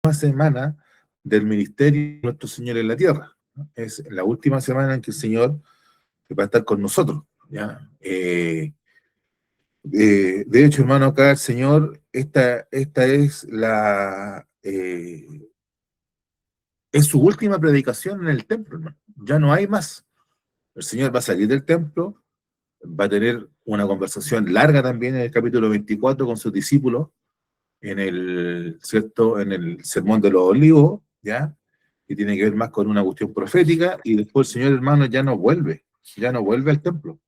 última semana del ministerio de nuestro Señor en la tierra, ¿no? Es la última semana en que el Señor va a estar con nosotros, ¿ya? De hecho, hermano, acá el Señor, esta es es su última predicación en el templo, hermano. Ya no hay más. El Señor va a salir del templo, va a tener una conversación larga también en el capítulo 24 con sus discípulos, ¿cierto? En el Sermón de los Olivos, ¿ya? Que tiene que ver más con una cuestión profética, y después el Señor, hermano, ya no vuelve al templo.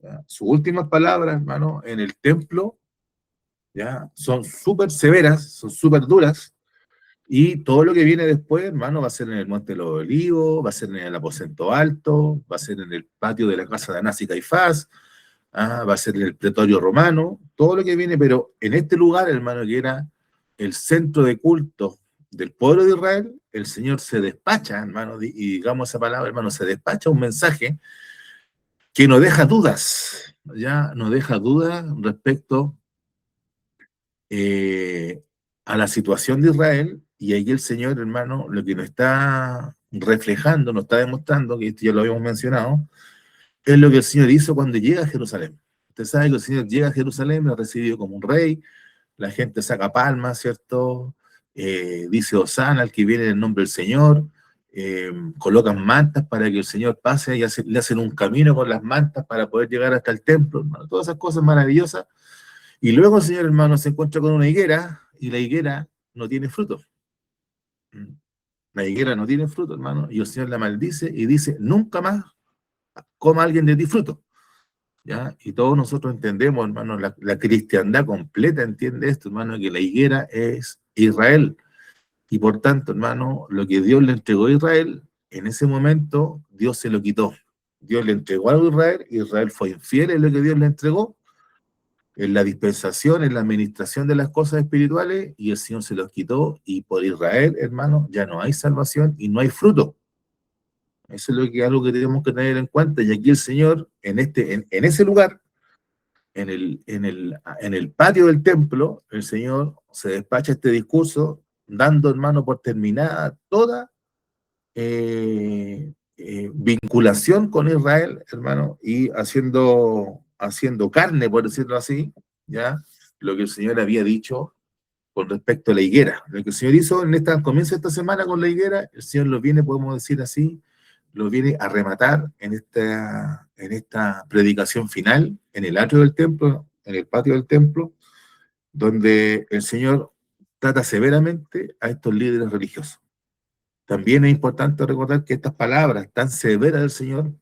¿Ya? Sus últimas palabras, hermano, en el templo, ¿ya? Son súper severas, son súper duras, y todo lo que viene después, hermano, va a ser en el Monte de los Olivos, va a ser en el aposento alto, va a ser en el patio de la casa de Anás y Caifás, va a ser en el pretorio romano, todo lo que viene, pero en este lugar, hermano, que era el centro de culto del pueblo de Israel, el Señor se despacha, hermano, y digamos esa palabra, hermano, se despacha un mensaje que no deja dudas, ya no deja dudas respecto a la situación de Israel, y ahí el Señor, hermano, lo que nos está reflejando, nos está demostrando, que esto ya lo habíamos mencionado, es lo que el Señor hizo cuando llega a Jerusalén. Usted sabe que el Señor llega a Jerusalén, es recibido como un rey, la gente saca palmas, ¿cierto? Dice Hosana al que viene en el nombre del Señor, colocan mantas para que el Señor pase, y le hacen un camino con las mantas para poder llegar hasta el templo, hermano. Todas esas cosas maravillosas. Y luego el Señor, hermano, se encuentra con una higuera, y la higuera no tiene fruto. La higuera no tiene fruto, hermano, y el Señor la maldice y dice: nunca más coma alguien de ti fruto. ¿Ya? Y todos nosotros entendemos, hermano, la cristiandad completa entiende esto, hermano, que la higuera es Israel. Y por tanto, hermano, lo que Dios le entregó a Israel, en ese momento Dios se lo quitó. Dios le entregó a Israel, y Israel fue infiel en lo que Dios le entregó, en la dispensación, en la administración de las cosas espirituales, y el Señor se los quitó, y por Israel, hermano, ya no hay salvación y no hay fruto. Eso es algo que tenemos que tener en cuenta, y aquí el Señor, en ese lugar, en el patio del templo, el Señor se despacha este discurso, dando, hermano, por terminada toda vinculación con Israel, hermano, y haciendo carne, por decirlo así, ¿ya? Lo que el Señor había dicho con respecto a la higuera. Lo que el Señor hizo comienzo de esta semana con la higuera, el Señor lo viene, podemos decir así, lo viene a rematar en esta predicación final, en el atrio del templo, en el patio del templo, donde el Señor trata severamente a estos líderes religiosos. También es importante recordar que estas palabras tan severas del Señor,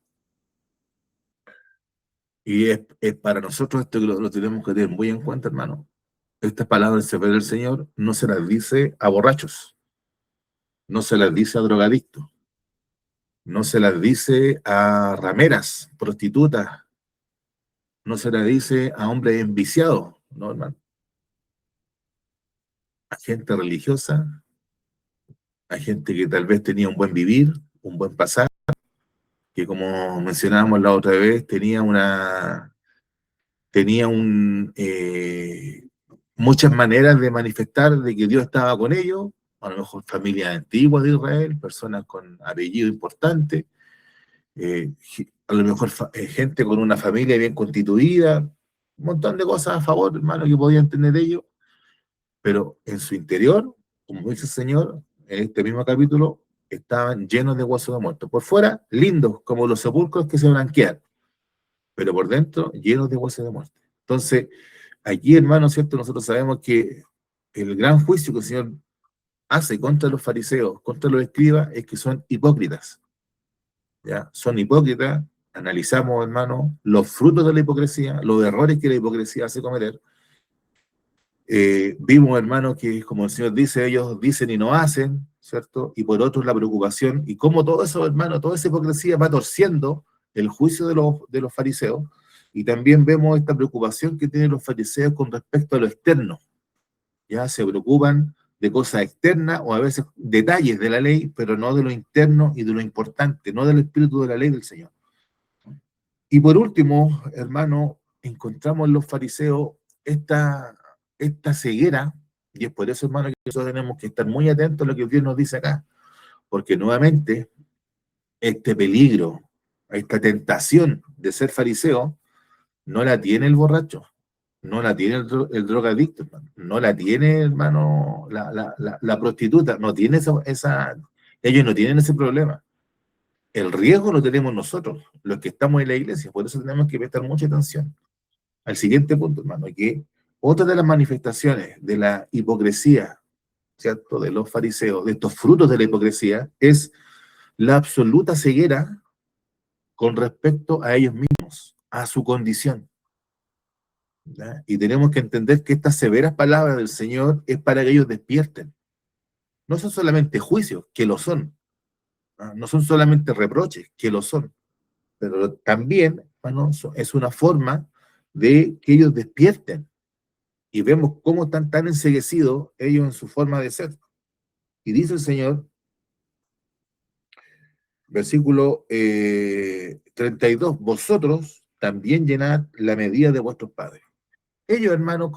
y es para nosotros esto que lo tenemos que tener muy en cuenta, hermano, estas palabras severas del Señor no se las dice a borrachos, no se las dice a drogadictos, no se las dice a rameras, prostitutas, no se las dice a hombres enviciados, no, hermano, a gente religiosa, a gente que tal vez tenía un buen vivir, un buen pasar, que como mencionábamos la otra vez, tenía muchas maneras de manifestar de que Dios estaba con ellos, a lo mejor familias antiguas de Israel, personas con apellido importante, a lo mejor gente con una familia bien constituida, un montón de cosas a favor, hermano, que podían tener ellos, pero en su interior, como dice el Señor, en este mismo capítulo, estaban llenos de huesos de muertos. Por fuera, lindos, como los sepulcros que se blanquean, pero por dentro, llenos de huesos de muerte. Entonces, aquí, hermano, ¿cierto? Nosotros sabemos que el gran juicio que el Señor hace contra los fariseos, contra los escribas, es que son hipócritas. ¿Ya? Son hipócritas. Analizamos, hermano, los frutos de la hipocresía, los errores que la hipocresía hace cometer. Vimos, hermano, que como el Señor dice, ellos dicen y no hacen, ¿cierto? Y por otro la preocupación, y cómo todo eso, hermano, toda esa hipocresía va torciendo el juicio de los fariseos, y también vemos esta preocupación que tienen los fariseos con respecto a lo externo. Ya se preocupan de cosas externas o a veces detalles de la ley, pero no de lo interno y de lo importante, no del espíritu de la ley del Señor. Y por último, hermano, encontramos en los fariseos esta ceguera, Y es por eso, hermano, que nosotros tenemos que estar muy atentos a lo que Dios nos dice acá, porque nuevamente este peligro, esta tentación de ser fariseo, no la tiene el borracho, no la tiene el drogadicto, hermano, no la tiene, hermano, la prostituta, no tiene ellos no tienen ese problema. El riesgo lo tenemos nosotros, los que estamos en la iglesia, por eso tenemos que prestar mucha atención. Al siguiente punto, hermano, que otra de las manifestaciones de la hipocresía, ¿cierto?, de los fariseos, de estos frutos de la hipocresía, es la absoluta ceguera con respecto a ellos mismos, a su condición. ¿Ya? Y tenemos que entender que estas severas palabras del Señor es para que ellos despierten. No son solamente juicios, que lo son. ¿Ah? No son solamente reproches, que lo son. Pero también, bueno, es una forma de que ellos despierten. Y vemos cómo están tan enceguecidos ellos en su forma de ser. Y dice el Señor, versículo 32, vosotros también llenad la medida de vuestros padres. Ellos, hermanos,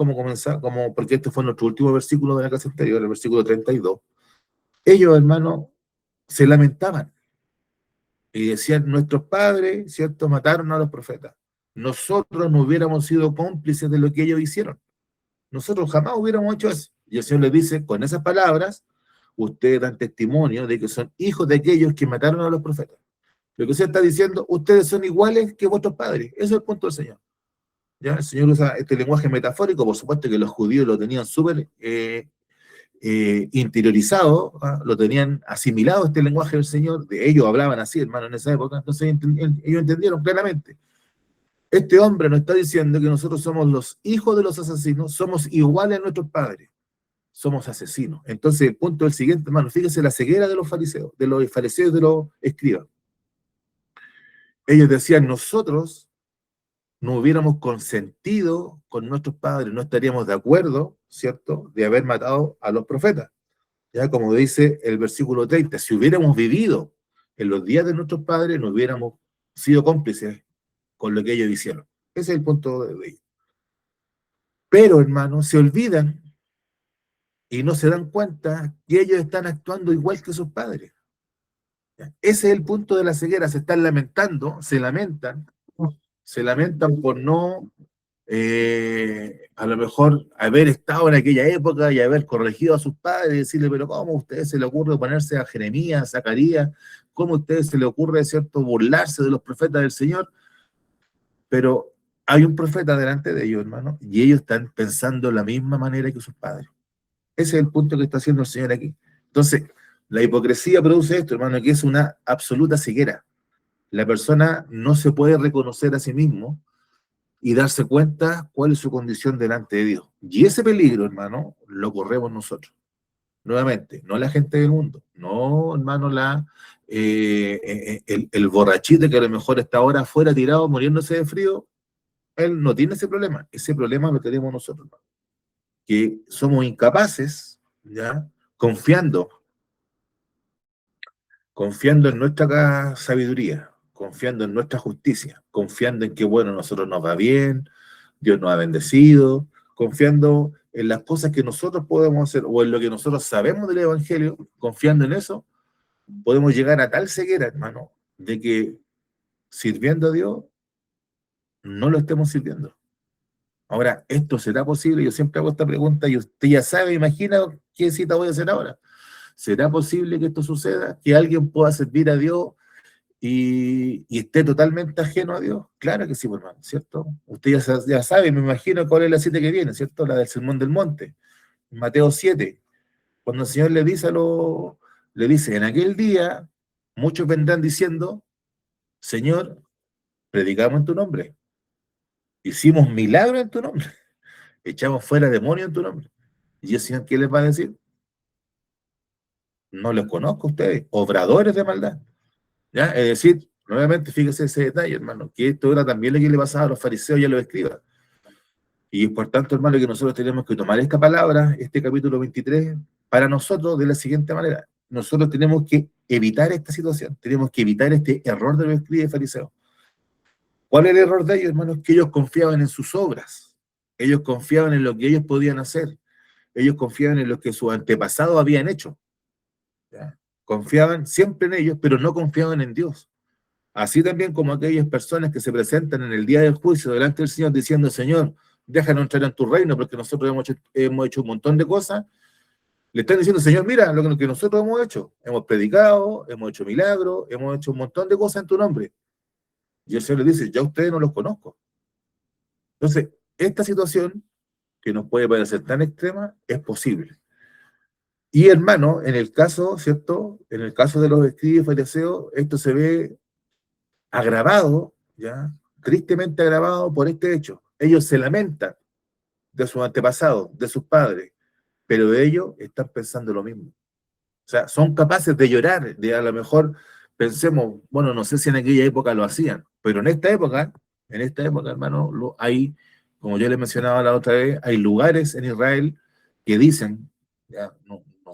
porque este fue nuestro último versículo de la clase anterior, el versículo 32, ellos, hermanos, se lamentaban y decían, nuestros padres, ¿cierto?, mataron a los profetas. Nosotros no hubiéramos sido cómplices de lo que ellos hicieron. Nosotros jamás hubiéramos hecho eso. Y el Señor les dice, con esas palabras, ustedes dan testimonio de que son hijos de aquellos que mataron a los profetas. Lo que usted está diciendo, ustedes son iguales que vuestros padres. Ese es el punto del Señor. ¿Ya? El Señor usa este lenguaje metafórico, por supuesto que los judíos lo tenían súper interiorizado, ¿ah? Lo tenían asimilado este lenguaje del Señor, de ellos hablaban así, hermano, en esa época, entonces ellos entendieron claramente. Este hombre nos está diciendo que nosotros somos los hijos de los asesinos, somos iguales a nuestros padres, somos asesinos. Entonces el punto es el siguiente, hermano, fíjese la ceguera de los fariseos y de los escribas. Ellos decían, nosotros no hubiéramos consentido con nuestros padres, no estaríamos de acuerdo, ¿cierto?, de haber matado a los profetas. Ya como dice el versículo 30, si hubiéramos vivido en los días de nuestros padres, no hubiéramos sido cómplices con lo que ellos hicieron. Ese es el punto de ellos. Pero, hermanos, se olvidan y no se dan cuenta que ellos están actuando igual que sus padres. ¿Ya? Ese es el punto de la ceguera, se están lamentando, se lamentan por no a lo mejor haber estado en aquella época y haber corregido a sus padres y decirle, pero ¿cómo a ustedes se le ocurre ponerse a Jeremías, a Zacarías? ¿Cómo a ustedes se le ocurre, cierto, burlarse de los profetas del Señor? Pero hay un profeta delante de ellos, hermano, y ellos están pensando de la misma manera que sus padres. Ese es el punto que está haciendo el Señor aquí. Entonces, la hipocresía produce esto, hermano, que es una absoluta ceguera. La persona no se puede reconocer a sí mismo y darse cuenta cuál es su condición delante de Dios. Y ese peligro, hermano, lo corremos nosotros. Nuevamente, no la gente del mundo, no, hermano, el borrachito que a lo mejor está ahora afuera tirado, muriéndose de frío, él no tiene ese problema lo tenemos nosotros, hermano. Que somos incapaces, ¿ya? Confiando en nuestra sabiduría, confiando en nuestra justicia, confiando en que, bueno, a nosotros nos va bien, Dios nos ha bendecido, confiando en las cosas que nosotros podemos hacer o en lo que nosotros sabemos del Evangelio, confiando en eso, podemos llegar a tal ceguera, hermano, de que sirviendo a Dios no lo estemos sirviendo. Ahora, ¿esto será posible? Yo siempre hago esta pregunta y usted ya sabe, imagina qué cita voy a hacer ahora. ¿Será posible que esto suceda? ¿Que alguien pueda servir a Dios y esté totalmente ajeno a Dios? Claro que sí, pues, hermano, ¿cierto? Usted ya sabe, me imagino cuál es la cita que viene, ¿cierto? La del Sermón del Monte, Mateo 7, cuando el Señor le dice, en aquel día muchos vendrán diciendo, Señor, predicamos en tu nombre, hicimos milagros en tu nombre, echamos fuera demonios en tu nombre. ¿Y el Señor qué les va a decir? No les conozco a ustedes, obradores de maldad. ¿Ya? Es decir, nuevamente, fíjese ese detalle, hermano, que esto era también lo que le pasaba a los fariseos y a los escribas. Y por tanto, hermano, que nosotros tenemos que tomar esta palabra, este capítulo 23, para nosotros de la siguiente manera. Nosotros tenemos que evitar esta situación, tenemos que evitar este error de los escribas y fariseos. ¿Cuál es el error de ellos, hermanos? Que ellos confiaban en sus obras, ellos confiaban en lo que ellos podían hacer, ellos confiaban en lo que sus antepasados habían hecho. ¿Ya? Confiaban siempre en ellos, pero no confiaban en Dios. Así también como aquellas personas que se presentan en el día del juicio delante del Señor diciendo, Señor, déjanos entrar en tu reino porque nosotros hemos hecho un montón de cosas, le están diciendo, Señor, mira lo que nosotros hemos hecho. Hemos predicado, hemos hecho milagros, hemos hecho un montón de cosas en tu nombre. Y el Señor le dice, ya ustedes no los conozco. Entonces, esta situación, que nos puede parecer tan extrema, es posible. Y hermano, en el caso, ¿cierto? En el caso de los escribas y fariseos, esto se ve agravado, ¿ya? Tristemente agravado por este hecho. Ellos se lamentan de sus antepasados, de sus padres, pero ellos están pensando lo mismo. O sea, son capaces de llorar, de a lo mejor pensemos, bueno, no sé si en aquella época lo hacían, pero en esta época, hermano, hay, como yo les mencionaba la otra vez, hay lugares en Israel que dicen, ya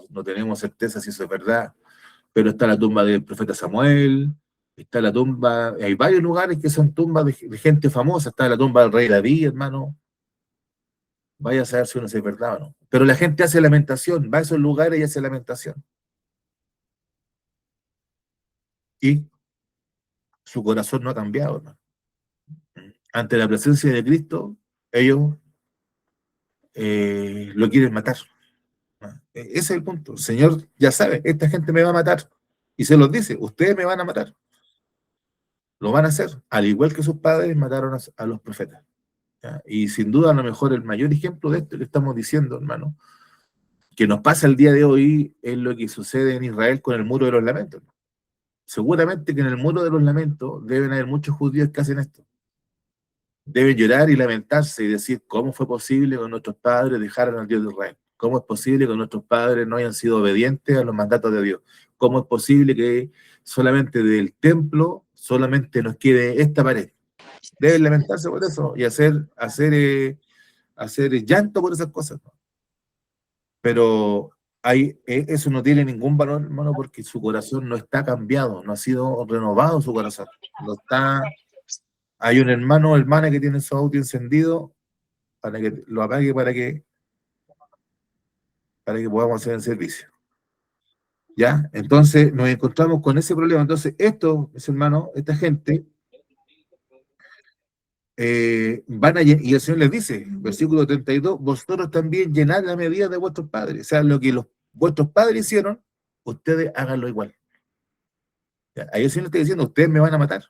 no tenemos certeza si eso es verdad, pero está la tumba del profeta Samuel, está la tumba, hay varios lugares que son tumbas de gente famosa, está la tumba del rey David, hermano, vaya a saber si uno es verdad o no. Pero la gente hace lamentación, va a esos lugares y hace lamentación. Y su corazón no ha cambiado, hermano. Ante la presencia de Cristo, ellos lo quieren matar. Ese es el punto. El Señor ya sabe, esta gente me va a matar. Y se los dice, ustedes me van a matar. Lo van a hacer, al igual que sus padres mataron a los profetas. ¿Ya? Y sin duda, a lo mejor el mayor ejemplo de esto que estamos diciendo, hermano, que nos pasa el día de hoy, es lo que sucede en Israel con el muro de los lamentos. Seguramente que en el muro de los lamentos deben haber muchos judíos que hacen esto. Deben llorar y lamentarse y decir cómo fue posible que nuestros padres dejaran al Dios de Israel. ¿Cómo es posible que nuestros padres no hayan sido obedientes a los mandatos de Dios? ¿Cómo es posible que solamente del templo solamente nos quede esta pared? Deben lamentarse por eso y hacer llanto por esas cosas. Pero eso no tiene ningún valor, hermano, porque su corazón no está cambiado, no ha sido renovado su corazón. No está, hay un hermano o hermana que tiene su auto encendido para que lo apague para que podamos hacer el servicio. ¿Ya? Entonces nos encontramos con ese problema. Entonces, esto, mis hermanos, esta gente y el Señor les dice, versículo 32, vosotros también llenad la medida de vuestros padres. O sea, lo que vuestros padres hicieron, ustedes háganlo igual. ¿Ya? Ahí el Señor está diciendo, ustedes me van a matar.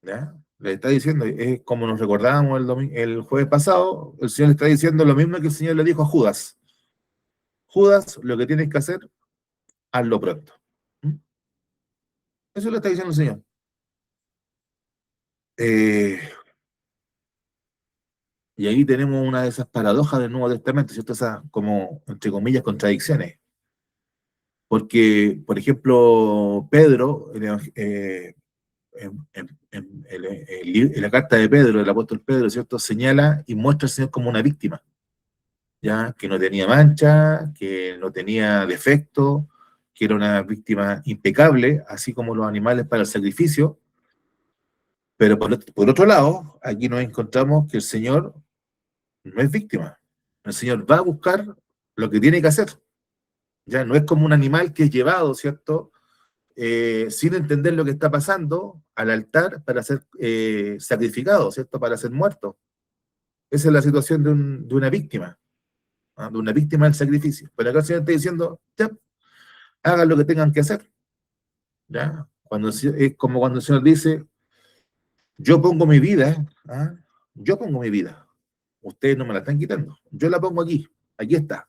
¿Ya? Le está diciendo, es como nos recordábamos el jueves pasado, el Señor le está diciendo lo mismo que el Señor le dijo a Judas. Judas, lo que tienes que hacer, hazlo pronto. ¿Mm? Eso le está diciendo el Señor. Eh, y ahí tenemos una de esas paradojas del Nuevo Testamento, ¿cierto? Esas, como, entre comillas, contradicciones. Porque, por ejemplo, Pedro, en la carta de Pedro, el apóstol Pedro, ¿cierto? Señala y muestra al Señor como una víctima, ¿ya? Que no tenía mancha, que no tenía defecto, que era una víctima impecable, así como los animales para el sacrificio. Pero por otro lado, aquí nos encontramos que el Señor no es víctima. El Señor va a buscar lo que tiene que hacer. Ya no es como un animal que es llevado, ¿cierto? Sin entender lo que está pasando al altar para ser sacrificado, ¿cierto? Para ser muerto. Esa es la situación de una víctima, ¿ah? De una víctima del sacrificio. Pero acá el Señor está diciendo, ya, hagan lo que tengan que hacer. ¿Ya? Es como cuando el Señor dice, yo pongo mi vida, ¿ah? Yo pongo mi vida. Ustedes no me la están quitando. Yo la pongo aquí está.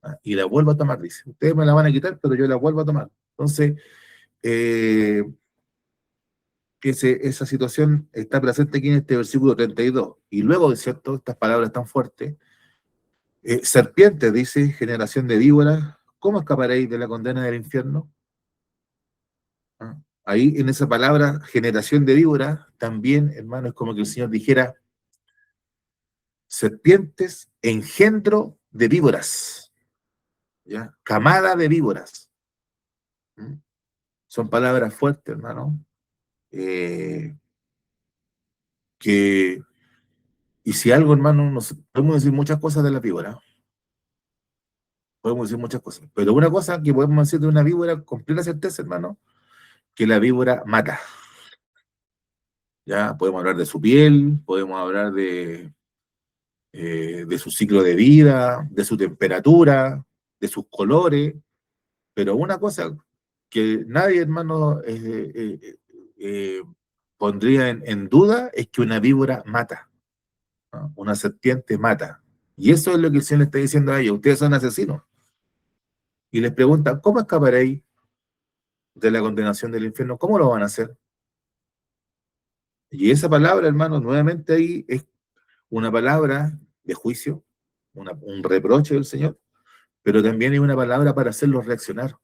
¿Ah? Y la vuelvo a tomar, dice. Ustedes me la van a quitar, pero yo la vuelvo a tomar. Entonces, eh, esa situación está presente aquí en este versículo 32. Y luego, de cierto, estas palabras tan fuertes, serpiente, dice, generación de víboras, ¿cómo escaparéis de la condena del infierno? ¿Ah? Ahí en esa palabra, generación de víboras, también, hermano, es como que el Señor dijera, serpientes, engendro de víboras, ¿ya? Camada de víboras. ¿Mm? Son palabras fuertes, hermano, eh, que, y si algo, hermano, podemos decir muchas cosas de la víbora, podemos decir muchas cosas, pero una cosa que podemos decir de una víbora con plena certeza, hermano, que la víbora mata. Ya podemos hablar de su piel, podemos hablar de su ciclo de vida, de su temperatura, de sus colores, pero una cosa que nadie, hermano, eh, pondría en duda es que una víbora mata, ¿no? Una serpiente mata. Y eso es lo que el Señor le está diciendo a ellos. Ustedes son asesinos. Y les preguntan, ¿cómo escaparéis de la condenación del infierno? ¿Cómo lo van a hacer? Y esa palabra, hermano, nuevamente ahí es una palabra de juicio, un reproche del Señor, pero también es una palabra para hacerlos reaccionar.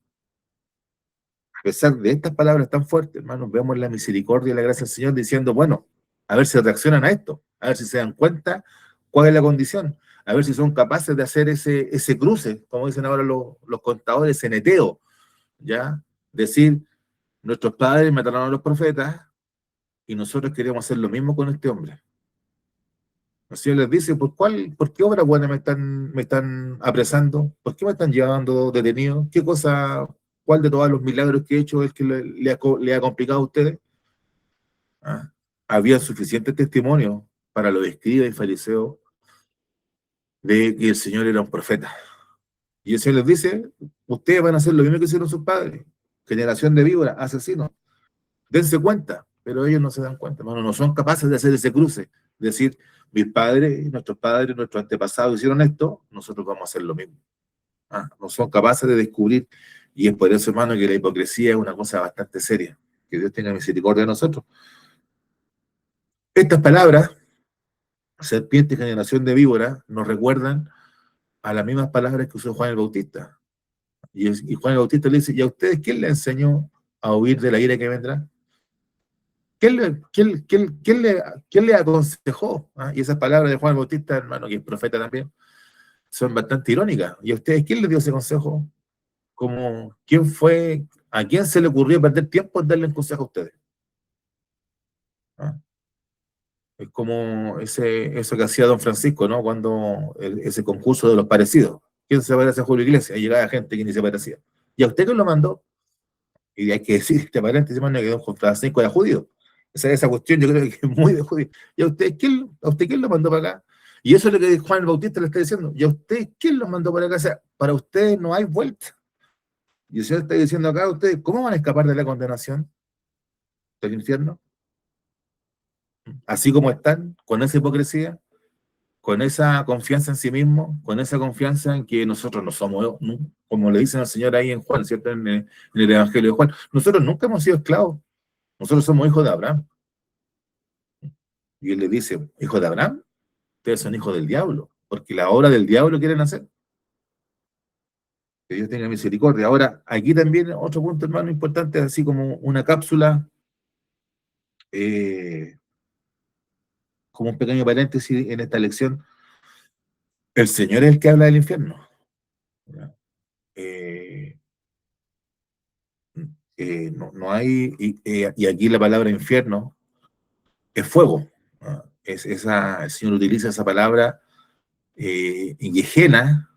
A pesar de estas palabras tan fuertes, hermanos, vemos la misericordia y la gracia del Señor diciendo, bueno, a ver si reaccionan a esto, a ver si se dan cuenta cuál es la condición, a ver si son capaces de hacer ese cruce, como dicen ahora los contadores, ese neteo, ¿ya? Decir, nuestros padres mataron a los profetas y nosotros queremos hacer lo mismo con este hombre. El Señor les dice, ¿por qué obra buena me están apresando? ¿Por qué me están llevando detenido? ¿Qué cosa, cuál de todos los milagros que he hecho es que le ha complicado a ustedes? ¿Ah? Había suficiente testimonio para los escribas y fariseos de que el Señor era un profeta. Y el Señor les dice, ustedes van a hacer lo mismo que hicieron sus padres. Generación de víboras, asesinos. Dense cuenta, pero ellos no se dan cuenta, hermano, no son capaces de hacer ese cruce, decir, mis padres, nuestros antepasados hicieron esto, nosotros vamos a hacer lo mismo. ¿Ah? No son capaces de descubrir, y es por eso, hermano, que la hipocresía es una cosa bastante seria. Que Dios tenga misericordia de nosotros. Estas palabras, serpiente y generación de víboras, nos recuerdan a las mismas palabras que usó Juan el Bautista. Y Juan el Bautista le dice, ¿y a ustedes quién le enseñó a huir de la ira que vendrá? ¿Quién le aconsejó? ¿Ah? Y esas palabras de Juan el Bautista, hermano, que es profeta también, son bastante irónicas. ¿Y a ustedes quién les dio ese consejo? Como, a quién se le ocurrió perder tiempo en darle un consejo a ustedes? ¿Ah? Es como eso que hacía Don Francisco, ¿no? Cuando ese concurso de los parecidos. ¿Quién se parece a Julio Iglesias? Y llegaba gente que ni se parecía. ¿Y a usted quién lo mandó? Y hay que decir, este paréntesis, hermano, que Don Francisco era judío. Esa cuestión yo creo que es muy de judío. ¿Y a usted quién lo mandó para acá? Y eso es lo que Juan el Bautista le está diciendo. ¿Y a usted quién lo mandó para acá? O sea, para ustedes no hay vuelta. Y el Señor está diciendo acá, ustedes, ¿cómo van a escapar de la condenación del infierno? Así como están, con esa hipocresía, con esa confianza en sí mismo, con esa confianza en que nosotros no somos, ¿no? Como le dicen al Señor ahí en Juan, ¿cierto? En el Evangelio de Juan, nosotros nunca hemos sido esclavos, nosotros somos hijos de Abraham. Y él le dice, hijo de Abraham, ustedes son hijos del diablo, porque la obra del diablo quieren hacer. Que Dios tenga misericordia. Ahora, aquí también otro punto, hermano, importante, así como una cápsula, eh, como un pequeño paréntesis en esta lección. El Señor es el que habla del infierno. ¿Ya? Eh, no hay, y aquí la palabra infierno es fuego. ¿No? El Señor utiliza esa palabra Gehenna,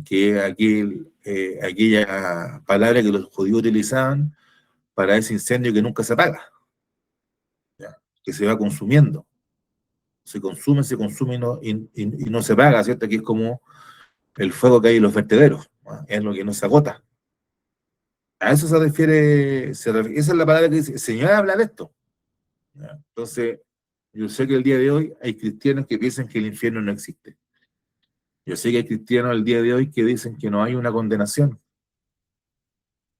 que es aquella palabra que los judíos utilizaban para ese incendio que nunca se apaga, ¿ya? Que se va consumiendo. Se consume y no se apaga, ¿cierto? Que es como el fuego que hay en los vertederos, ¿no? Es lo que no se agota. A eso esa es la palabra que dice, el Señor habla de esto. ¿Ya? Entonces, yo sé que el día de hoy hay cristianos que piensan que el infierno no existe. Yo sé que hay cristianos el día de hoy que dicen que no hay una condenación.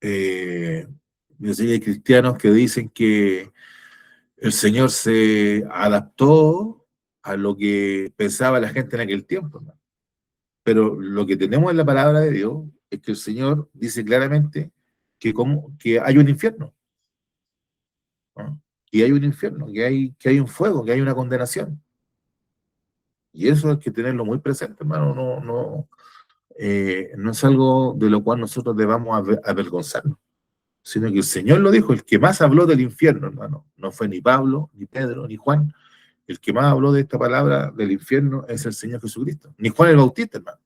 Eh, yo sé que hay cristianos que dicen que el Señor se adaptó a lo que pensaba la gente en aquel tiempo, ¿no? Pero lo que tenemos en la palabra de Dios es que el Señor dice claramente que hay un infierno, ¿no? Que hay un infierno, que hay un fuego, que hay una condenación. Y eso hay que tenerlo muy presente, hermano. No es algo de lo cual nosotros debamos avergonzarnos, sino que el Señor lo dijo. El que más habló del infierno, hermano, no fue ni Pablo, ni Pedro, ni Juan. El que más habló de esta palabra del infierno es el Señor Jesucristo. Ni Juan el Bautista, hermano.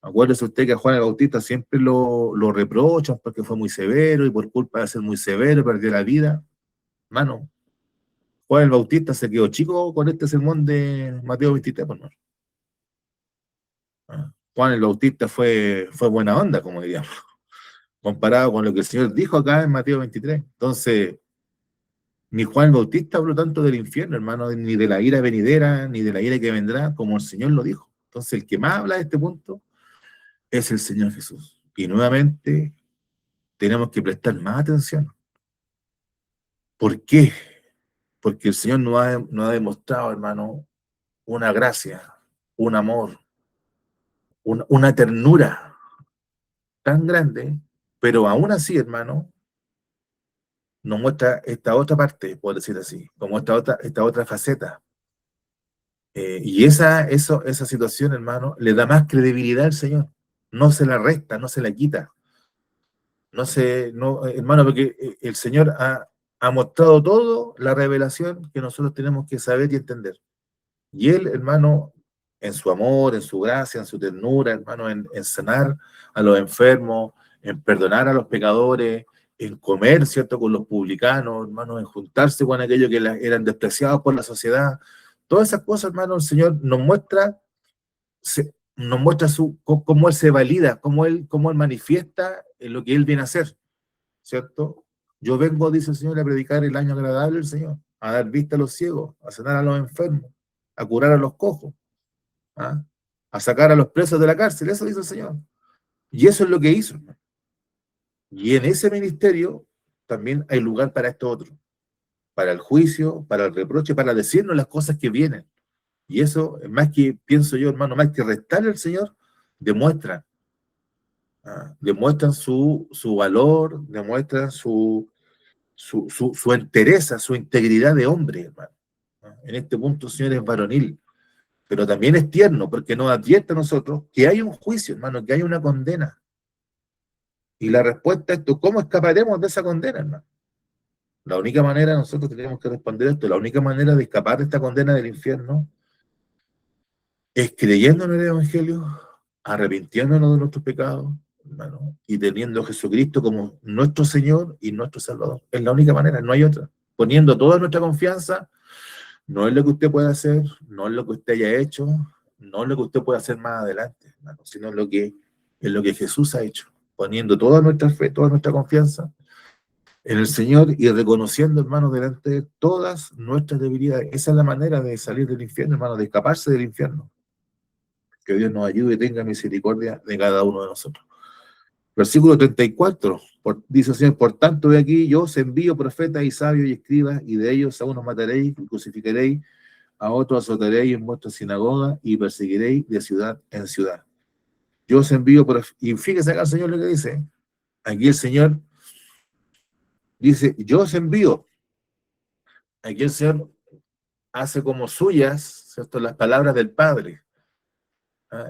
Acuérdese usted que a Juan el Bautista siempre lo reprochan porque fue muy severo y por culpa de ser muy severo perdió la vida. Hermano, Juan el Bautista se quedó chico con este sermón de Mateo 23, pues no. Juan el Bautista fue buena onda, como diríamos, comparado con lo que el Señor dijo acá en Mateo 23. Entonces, ni Juan el Bautista habló tanto del infierno, hermano, ni de la ira venidera, ni de la ira que vendrá, como el Señor lo dijo. Entonces, el que más habla de este punto es el Señor Jesús. Y nuevamente tenemos que prestar más atención. ¿Por qué? Porque el Señor nos ha demostrado, hermano, una gracia, un amor, una ternura tan grande, pero aún así, hermano, nos muestra esta otra parte, por decir así, como esta otra faceta. Y esa situación, hermano, le da más credibilidad al Señor. No se la resta, no se la quita. No, hermano, porque el Señor ha mostrado todo la revelación que nosotros tenemos que saber y entender. Y Él, hermano, en su amor, en su gracia, en su ternura, hermano, en sanar a los enfermos, en perdonar a los pecadores, en comer, ¿cierto?, con los publicanos, hermano, en juntarse con aquellos que eran despreciados por la sociedad. Todas esas cosas, hermano, el Señor nos muestra cómo Él se valida, cómo él manifiesta en lo que Él viene a hacer, ¿cierto? Yo vengo, dice el Señor, a predicar el año agradable del Señor, a dar vista a los ciegos, a sanar a los enfermos, a curar a los cojos, ¿ah? A sacar a los presos de la cárcel, eso dice el Señor. Y eso es lo que hizo. Y en ese ministerio también hay lugar para esto otro, para el juicio, para el reproche, para decirnos las cosas que vienen. Y eso, más que, pienso yo, hermano, más que restarle al Señor, demuestran, demuestran su valor, demuestran su entereza, su integridad de hombre, hermano. En este punto el Señor es varonil, pero también es tierno, porque nos advierte a nosotros que hay un juicio, hermano, que hay una condena. Y la respuesta a esto, ¿cómo escaparemos de esa condena, hermano? La única manera, nosotros tenemos que responder esto, la única manera de escapar de esta condena del infierno es creyendo en el Evangelio, arrepintiéndonos de nuestros pecados, hermano, y teniendo a Jesucristo como nuestro Señor y nuestro Salvador. Es la única manera, no hay otra. Poniendo toda nuestra confianza, no es lo que usted puede hacer, no es lo que usted haya hecho, no es lo que usted puede hacer más adelante, hermano, sino es lo que Jesús ha hecho, poniendo toda nuestra fe, toda nuestra confianza en el Señor y reconociendo, hermano, delante de todas nuestras debilidades. Esa es la manera de salir del infierno, hermano, de escaparse del infierno. Que Dios nos ayude y tenga misericordia de cada uno de nosotros. Versículo 34, dice el Señor, por tanto, ve aquí, yo os envío profetas y sabios y escribas, y de ellos a unos mataréis y crucificaréis, a otros azotaréis en vuestra sinagoga y perseguiréis de ciudad en ciudad. Yo os envío, y fíjese acá el Señor lo que dice. Aquí el Señor dice, yo os envío. Aquí el Señor hace como suyas, ¿cierto?, las palabras del Padre.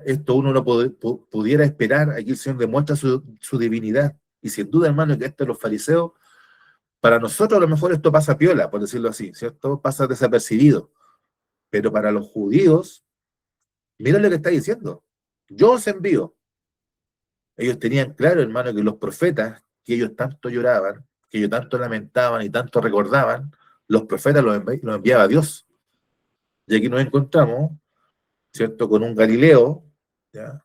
Esto uno no pudiera esperar. Aquí el Señor demuestra su divinidad. Y sin duda, hermano, que esto los fariseos, para nosotros a lo mejor esto pasa piola, por decirlo así, ¿cierto? Pasa desapercibido. Pero para los judíos, miren lo que está diciendo. Yo os envío. Ellos tenían claro, hermano, que los profetas, que ellos tanto lloraban, que ellos tanto lamentaban y tanto recordaban, los profetas los enviaba Dios. Y aquí nos encontramos, ¿cierto?, con un Galileo, ¿ya?,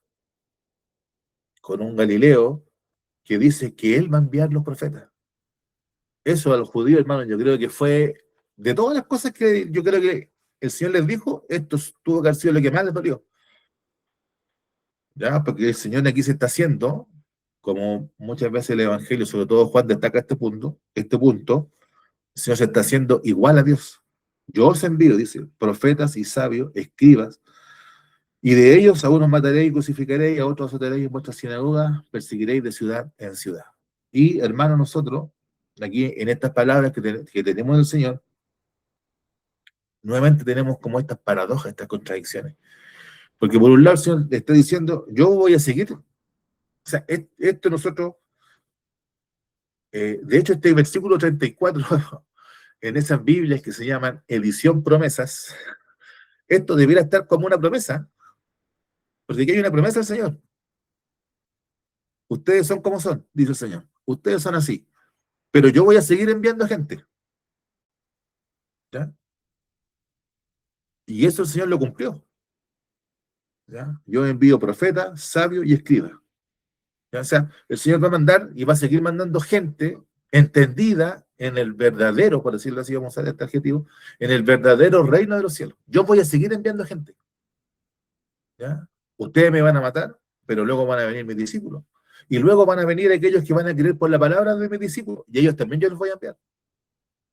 con un Galileo que dice que él va a enviar los profetas. Eso a los judíos, hermano, yo creo que fue, de todas las cosas que yo creo que el Señor les dijo, esto tuvo que haber sido lo que más les dolió. ¿Ya? Porque el Señor aquí se está haciendo, como muchas veces el Evangelio, sobre todo Juan, destaca este punto, el Señor se está haciendo igual a Dios. Yo os envío, dice, profetas y sabios, escribas, y de ellos a unos mataréis y crucificaréis, a otros azotaréis en vuestras sinagogas, perseguiréis de ciudad en ciudad. Y, hermano, nosotros, aquí en estas palabras que tenemos del Señor, nuevamente tenemos como estas paradojas, estas contradicciones. Porque por un lado el Señor le está diciendo, yo voy a seguir. O sea, esto nosotros, de hecho este versículo 34, en esas Biblias que se llaman edición promesas, esto debiera estar como una promesa, porque aquí hay una promesa del Señor. Ustedes son como son, dice el Señor. Ustedes son así. Pero yo voy a seguir enviando gente. ¿Ya? Y eso el Señor lo cumplió. ¿Ya? Yo envío profeta, sabio y escriba. ¿Ya? O sea, el Señor va a mandar y va a seguir mandando gente entendida en el verdadero, por decirlo así, vamos a usar este adjetivo, en el verdadero reino de los cielos. Yo voy a seguir enviando gente. ¿Ya? Ustedes me van a matar, pero luego van a venir mis discípulos. Y luego van a venir aquellos que van a creer por la palabra de mis discípulos. Y ellos también yo los voy a enviar.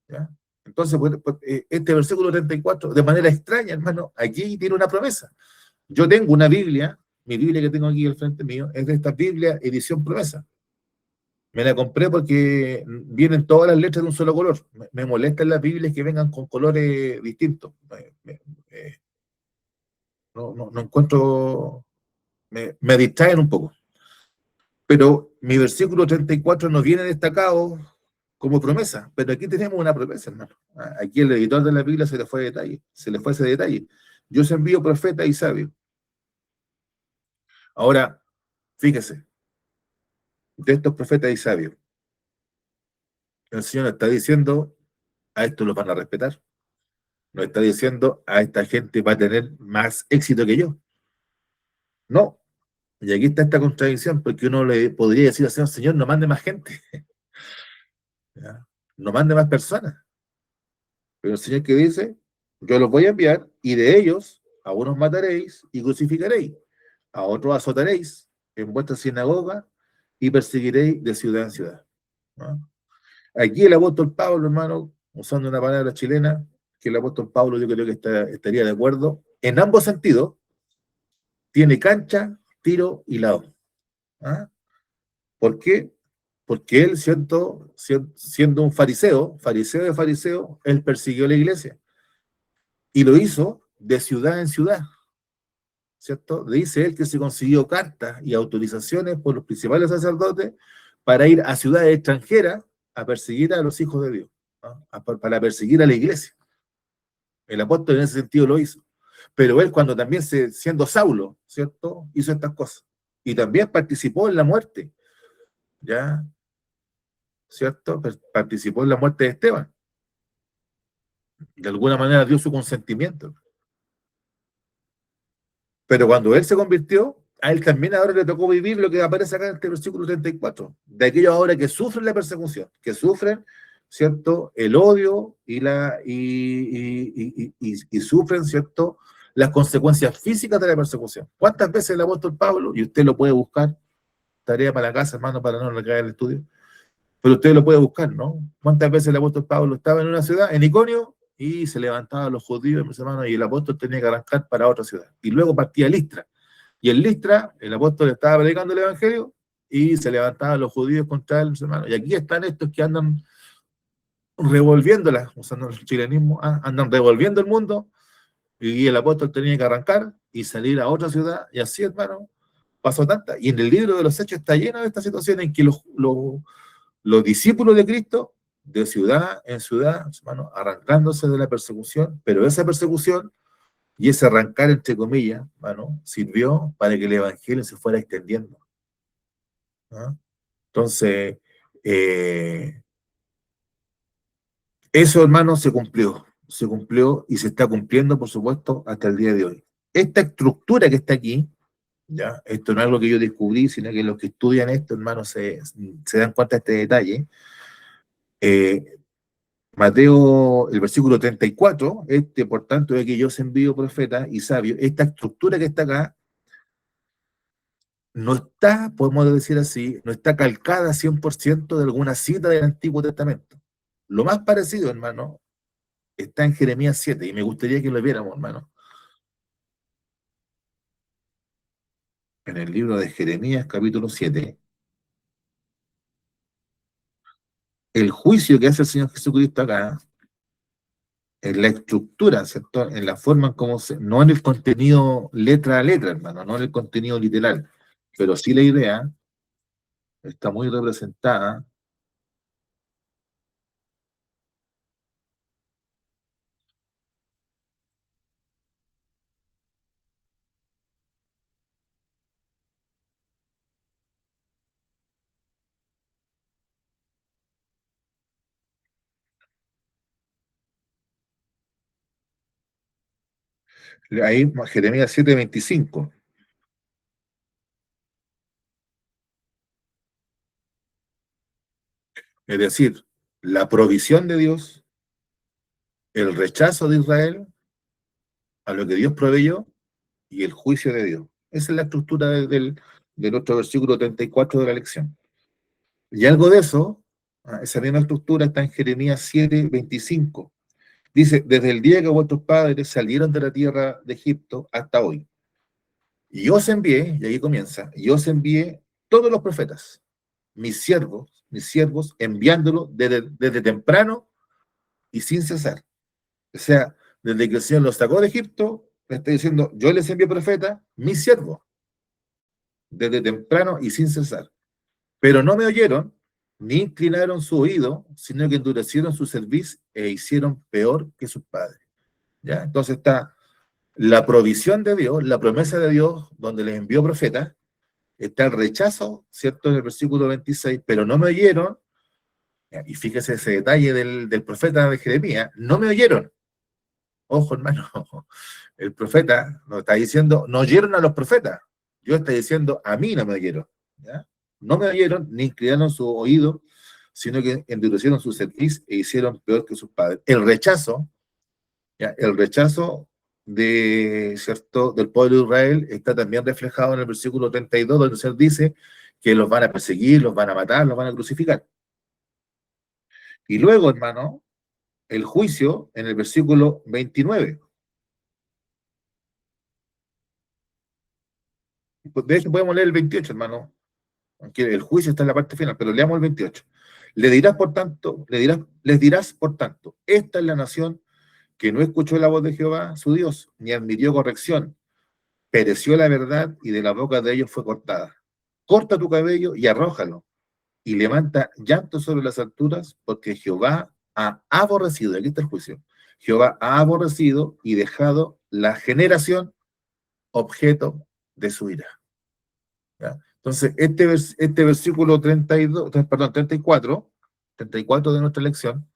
¿Ya? Entonces, este versículo 34, de manera extraña, hermano, aquí tiene una promesa. Yo tengo una Biblia, mi Biblia que tengo aquí al frente mío, es de esta Biblia edición promesa. Me la compré porque vienen todas las letras de un solo color. Me molestan las Biblias que vengan con colores distintos. No encuentro, me distraen un poco. Pero mi versículo 34 no viene destacado como promesa, pero aquí tenemos una promesa, hermano. Aquí el editor de la Biblia se le fue detalle, se le fue ese detalle. Yo os envío profeta y sabio. Ahora, fíjese, de estos profetas y sabios, el Señor está diciendo, a esto lo van a respetar. No está diciendo, a esta gente va a tener más éxito que yo. No. Y aquí está esta contradicción, porque uno le podría decir al Señor, Señor, no mande más gente, ¿ya? No mande más personas. Pero el Señor que dice, yo los voy a enviar y de ellos a unos mataréis y crucificaréis, a otros azotaréis en vuestra sinagoga y perseguiréis de ciudad en ciudad. ¿No? Aquí el apóstol Pablo, hermano, usando una palabra chilena, que el apóstol Pablo yo creo que estaría de acuerdo, en ambos sentidos, tiene cancha, tiro y lado. ¿Ah? ¿Por qué? Porque él, siendo un fariseo de fariseo, él persiguió la iglesia y lo hizo de ciudad en ciudad, ¿cierto? Dice él que se consiguió cartas y autorizaciones por los principales sacerdotes para ir a ciudades extranjeras a perseguir a los hijos de Dios, ¿no? Para perseguir a la iglesia. El apóstol en ese sentido lo hizo. Pero él cuando también, siendo Saulo, ¿cierto? Hizo estas cosas. Y también participó en la muerte, ¿ya? ¿Cierto? Participó en la muerte de Esteban. De alguna manera dio su consentimiento. Pero cuando él se convirtió, a él también ahora le tocó vivir lo que aparece acá en este versículo 34, de aquellos ahora que sufren la persecución, que sufren, ¿cierto?, el odio y sufren, ¿cierto?, las consecuencias físicas de la persecución. ¿Cuántas veces el apóstol Pablo, y usted lo puede buscar, tarea para la casa, hermano, para no recaer el estudio, pero usted lo puede buscar, ¿no? ¿Cuántas veces el apóstol Pablo estaba en una ciudad, en Iconio, y se levantaban los judíos, mis hermanos, y el apóstol tenía que arrancar para otra ciudad? Y luego partía a Listra. Y en Listra, el apóstol estaba predicando el evangelio y se levantaban los judíos contra él, mis hermanos. Y aquí están estos que andan revolviéndola, usando el chilenismo, andan revolviendo el mundo, y el apóstol tenía que arrancar y salir a otra ciudad, y así, hermano, pasó tanta. Y en el libro de los Hechos está lleno de esta situación en que los discípulos de Cristo, de ciudad en ciudad, hermano, arrancándose de la persecución, pero esa persecución y ese arrancar, entre comillas, hermano, sirvió para que el evangelio se fuera extendiendo, ¿no? Entonces, eh, eso, hermano, se cumplió y se está cumpliendo, por supuesto, hasta el día de hoy. Esta estructura que está aquí, ¿ya? Esto no es algo que yo descubrí, sino que los que estudian esto, hermano, se dan cuenta de este detalle. Eh, Mateo, el versículo 34, por tanto, de que yo os envío profeta y sabio, esta estructura que está acá, no está, podemos decir así, no está calcada 100% de alguna cita del Antiguo Testamento. Lo más parecido, hermano, está en Jeremías 7, y me gustaría que lo viéramos, hermano. En el libro de Jeremías, capítulo 7, el juicio que hace el Señor Jesucristo acá, en la estructura, ¿cierto? En la forma en cómo no en el contenido letra a letra, hermano, no en el contenido literal, pero sí la idea está muy representada. Ahí Jeremías 7:25. Es decir, la provisión de Dios, el rechazo de Israel a lo que Dios proveyó y el juicio de Dios. Esa es la estructura de nuestro versículo 34 de la lección. Y algo de eso, esa misma estructura está en Jeremías 7:25. Dice, desde el día que vuestros padres salieron de la tierra de Egipto hasta hoy. Y os envié, y ahí comienza, y os envié todos los profetas, mis siervos, enviándolos desde temprano y sin cesar. O sea, desde que el Señor los sacó de Egipto, le está diciendo, yo les envío profetas, mis siervos, desde temprano y sin cesar. Pero no me oyeron, ni inclinaron su oído, sino que endurecieron su cerviz e hicieron peor que sus padres. ¿Ya? Entonces está la provisión de Dios, la promesa de Dios, donde les envió profetas, está el rechazo, ¿cierto? En el versículo 26, pero no me oyeron, y fíjese ese detalle del profeta de Jeremías, no me oyeron. Ojo, hermano, el profeta nos está diciendo, no oyeron a los profetas. Yo está diciendo, a mí no me oyeron. ¿Ya? No me oyeron, ni inclinaron su oído, sino que endurecieron su cerviz e hicieron peor que sus padres. El rechazo, ¿ya? El rechazo ¿cierto? Del pueblo de Israel está también reflejado en el versículo 32, donde el Señor dice que los van a perseguir, los van a matar, los van a crucificar. Y luego, hermano, el juicio en el versículo 29. De hecho, podemos leer el 28, hermano, aunque el juicio está en la parte final, pero leamos el 28. Les dirás, por tanto, esta es la nación que no escuchó la voz de Jehová, su Dios, ni admitió corrección. Pereció la verdad y de la boca de ellos fue cortada. Corta tu cabello y arrójalo, y levanta llanto sobre las alturas, porque Jehová ha aborrecido, aquí está el juicio, Jehová ha aborrecido y dejado la generación objeto de su ira. ¿Ya? Entonces, este versículo 32, perdón, 34 de nuestra lección,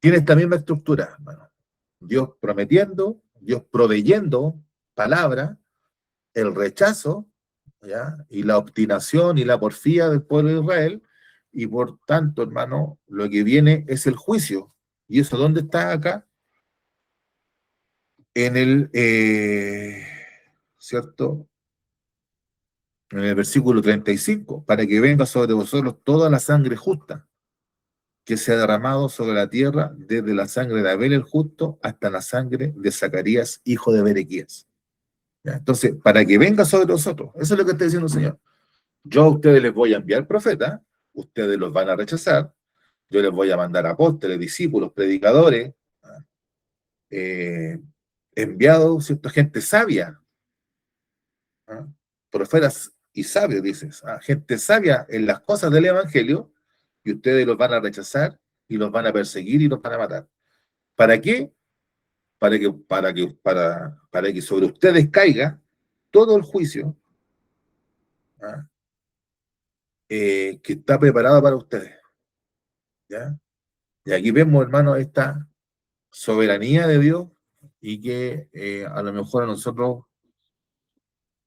tiene esta misma estructura, hermano. Dios prometiendo, Dios proveyendo palabra, el rechazo, ¿ya? Y la obstinación y la porfía del pueblo de Israel, y por tanto, hermano, lo que viene es el juicio. ¿Y eso dónde está acá? En ¿cierto? En el versículo 35, para que venga sobre vosotros toda la sangre justa que se ha derramado sobre la tierra, desde la sangre de Abel el justo hasta la sangre de Zacarías, hijo de Berequías. ¿Ya? Entonces, para que venga sobre vosotros, eso es lo que está diciendo el Señor. Yo a ustedes les voy a enviar profetas, ustedes los van a rechazar, yo les voy a mandar apóstoles, discípulos, predicadores, eh, enviados, ¿cierto? Gente sabia, ¿ah? Profetas y sabios, dices, gente sabia en las cosas del Evangelio, y ustedes los van a rechazar y los van a perseguir y los van a matar. ¿Para qué? Para que sobre ustedes caiga todo el juicio, ¿ah? Que está preparado para ustedes. ¿Ya? Y aquí vemos, hermano, esta soberanía de Dios y que a lo mejor a nosotros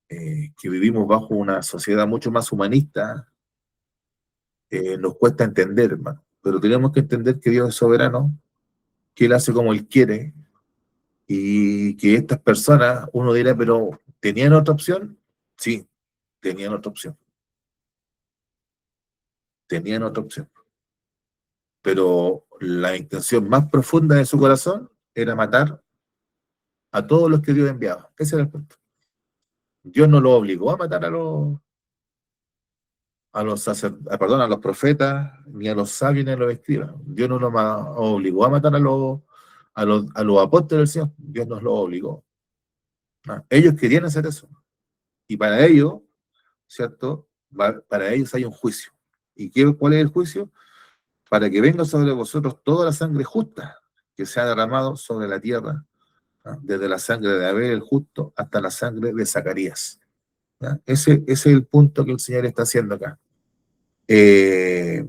que vivimos bajo una sociedad mucho más humanista, nos cuesta entender, hermano. Pero tenemos que entender que Dios es soberano, que Él hace como Él quiere y que estas personas, uno dirá, pero ¿tenían otra opción? Sí, tenían otra opción. Tenían otra opción. Pero la intención más profunda de su corazón era matar a todos los que Dios enviaba. Ese era el punto. Dios no lo obligó a matar a los profetas, ni a los sabios, ni a los escribas. Dios no nos obligó a matar a los apóstoles del Señor. Dios nos lo obligó. ¿No? Ellos querían hacer eso. Y para ello, ¿cierto? Para ellos hay un juicio. ¿Y cuál es el juicio? Para que venga sobre vosotros toda la sangre justa que se ha derramado sobre la tierra, ¿no? Desde la sangre de Abel el justo hasta la sangre de Zacarías. ¿No? Ese es el punto que el Señor está haciendo acá. Eh,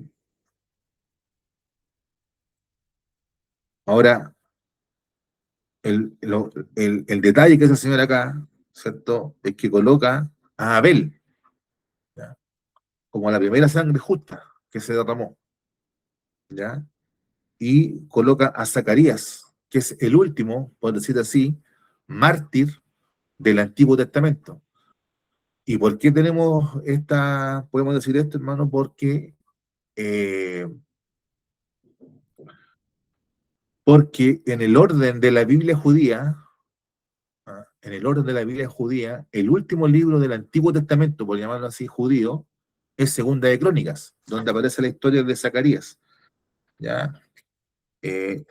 Ahora, el detalle que hace el Señor acá, ¿cierto? Es que coloca a Abel, ¿ya? Como la primera sangre justa que se derramó, ¿ya? Y coloca a Zacarías, que es el último, por decir así, mártir del Antiguo Testamento. ¿Y por qué tenemos podemos decir esto, hermano? Eh, porque en el orden de la Biblia judía, en el orden de la Biblia judía, el último libro del Antiguo Testamento, por llamarlo así, judío, es Segunda de Crónicas, donde aparece la historia de Zacarías. ¿Ya? Eh,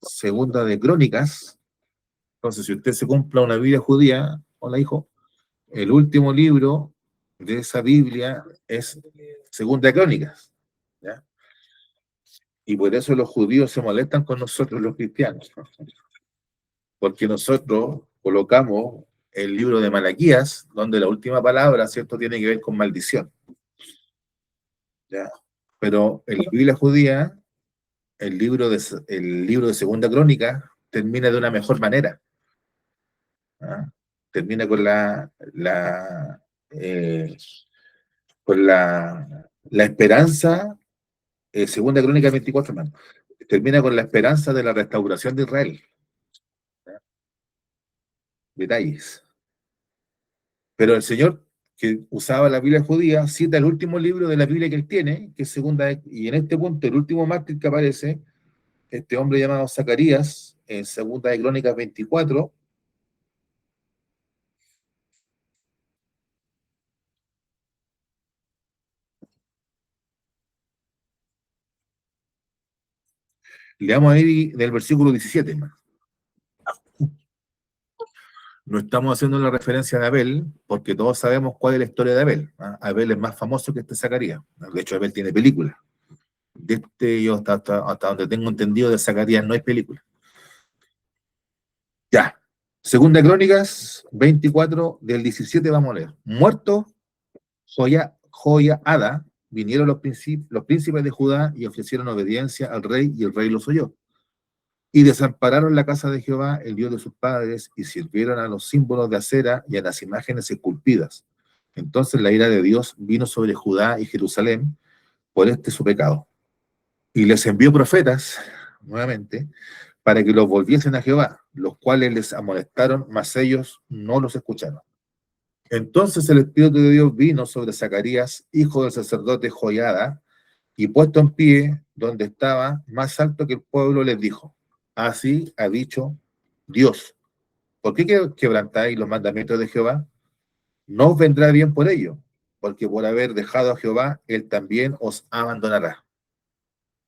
Segunda de Crónicas. Entonces, si usted se compra una Biblia judía, hola hijo, el último libro de esa Biblia es Segunda de Crónicas. ¿Ya? Y por eso los judíos se molestan con nosotros los cristianos, ¿no? Porque nosotros colocamos el libro de Malaquías, donde la última palabra, ¿cierto?, tiene que ver con maldición. ¿Ya? Pero en la Biblia judía, el libro de Segunda Crónica termina de una mejor manera. ¿Ah? Termina eh, con la esperanza, Segunda Crónica 24, hermano, termina con la esperanza de la restauración de Israel. ¿Ya? Detalles. Pero el Señor, que usaba la Biblia judía, cita el último libro de la Biblia que él tiene, que es y en este punto, el último mártir que aparece, este hombre llamado Zacarías, en Segunda de Crónicas 24, le vamos a ir del versículo 17, hermano. No estamos haciendo la referencia de Abel, porque todos sabemos cuál es la historia de Abel. ¿Ah? Abel es más famoso que este Zacarías. De hecho, Abel tiene película. Yo hasta donde tengo entendido de Zacarías no hay película. Ya. Segunda Crónicas 24, del 17 vamos a leer. Muerto Joiada, vinieron los príncipes de Judá y ofrecieron obediencia al rey, y el rey los oyó. Y desampararon la casa de Jehová, el Dios de sus padres, y sirvieron a los símbolos de acera y a las imágenes esculpidas. Entonces la ira de Dios vino sobre Judá y Jerusalén por su pecado. Y les envió profetas, nuevamente, para que los volviesen a Jehová, los cuales les amonestaron, mas ellos no los escucharon. Entonces el Espíritu de Dios vino sobre Zacarías, hijo del sacerdote Joiada, y puesto en pie donde estaba, más alto que el pueblo, les dijo: así ha dicho Dios, ¿por qué quebrantáis los mandamientos de Jehová? No os vendrá bien por ello, porque por haber dejado a Jehová, él también os abandonará.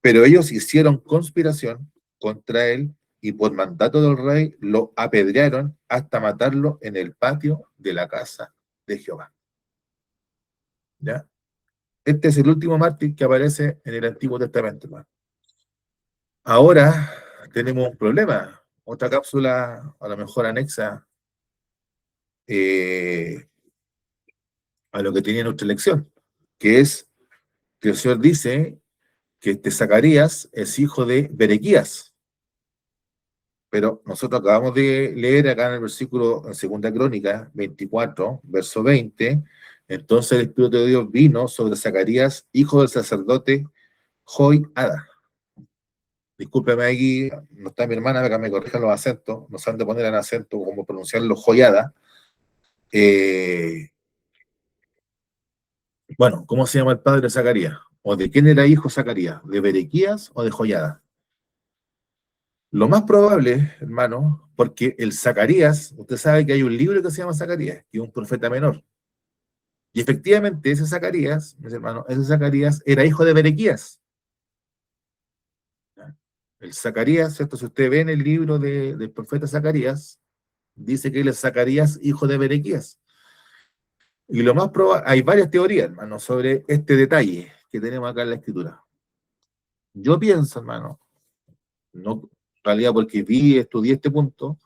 Pero ellos hicieron conspiración contra él, y por mandato del rey lo apedrearon hasta matarlo en el patio de la casa de Jehová. ¿Ya? Este es el último mártir que aparece en el Antiguo Testamento, hermano. Ahora tenemos un problema. Otra cápsula, a lo mejor anexa eh, a lo que tenía nuestra lección, que es que el Señor dice que este Zacarías es hijo de Berequías. Pero nosotros acabamos de leer acá en el versículo, en Segunda Crónica 24, verso 20, entonces el Espíritu de Dios vino sobre Zacarías, hijo del sacerdote Joiada. Discúlpeme, aquí no está mi hermana para que me corrijan los acentos, no saben de poner el acento, como pronunciarlo, Joiada. Bueno, ¿cómo se llama el padre de Zacarías? ¿O de quién era hijo Zacarías? ¿De Berequías o de Joiada? Lo más probable, hermano, porque el Zacarías, usted sabe que hay un libro que se llama Zacarías, que es un profeta menor. Y efectivamente, ese Zacarías, mis hermanos, ese Zacarías era hijo de Berequías. El Zacarías, ¿cierto? Si usted ve en el libro del profeta Zacarías, dice que él es Zacarías, hijo de Berequías. Y lo más probable, hay varias teorías, hermano, sobre este detalle que tenemos acá en la escritura. Yo pienso, hermano, no en realidad porque estudié este punto,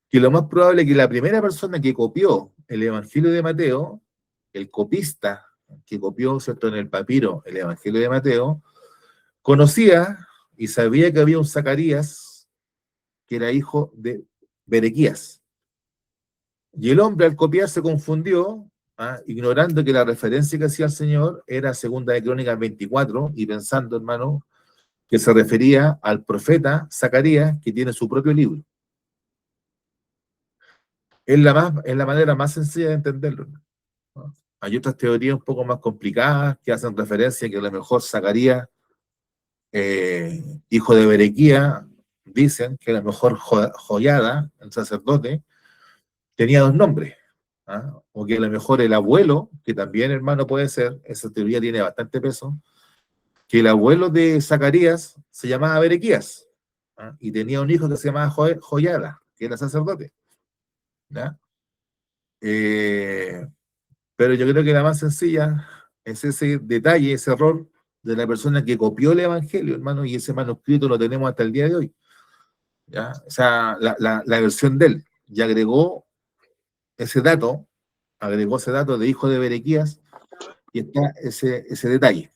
que lo más probable es que la primera persona que copió el Evangelio de Mateo, el copista que copió, ¿cierto?, en el papiro el Evangelio de Mateo, conocía y sabía que había un Zacarías que era hijo de Berequías. Y el hombre al copiar se confundió, ignorando que la referencia que hacía el Señor era Segunda de Crónicas 24, y pensando, hermano, que se refería al profeta Zacarías, que tiene su propio libro. Es la manera más sencilla de entenderlo, ¿no? Hay otras teorías un poco más complicadas que hacen referencia a que a lo mejor Zacarías, hijo de Berequía, dicen que a lo mejor Joiada, el sacerdote, tenía dos nombres, o que a lo mejor el abuelo, que también hermano puede ser, esa teoría tiene bastante peso, que el abuelo de Zacarías se llamaba Berequías, y tenía un hijo que se llamaba Joiada, que era sacerdote, ¿ya? Eh, pero yo creo que la más sencilla es ese detalle, ese error de la persona que copió el Evangelio, hermano, y ese manuscrito lo tenemos hasta el día de hoy, ¿ya? O sea, la versión de él, y agregó ese dato de hijo de Berequías, y está ese detalle.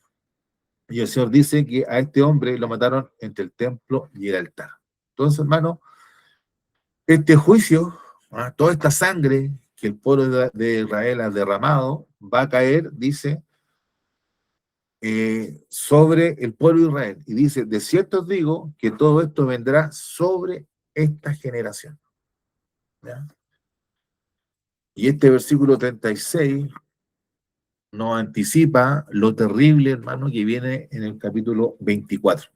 Y el Señor dice que a este hombre lo mataron entre el templo y el altar. Entonces, hermano, este juicio, toda esta sangre que el pueblo de Israel ha derramado, va a caer, dice, sobre el pueblo de Israel. Y dice, de cierto os digo que todo esto vendrá sobre esta generación, ¿ya? Y este versículo 36 nos anticipa lo terrible, hermano, que viene en el capítulo 24.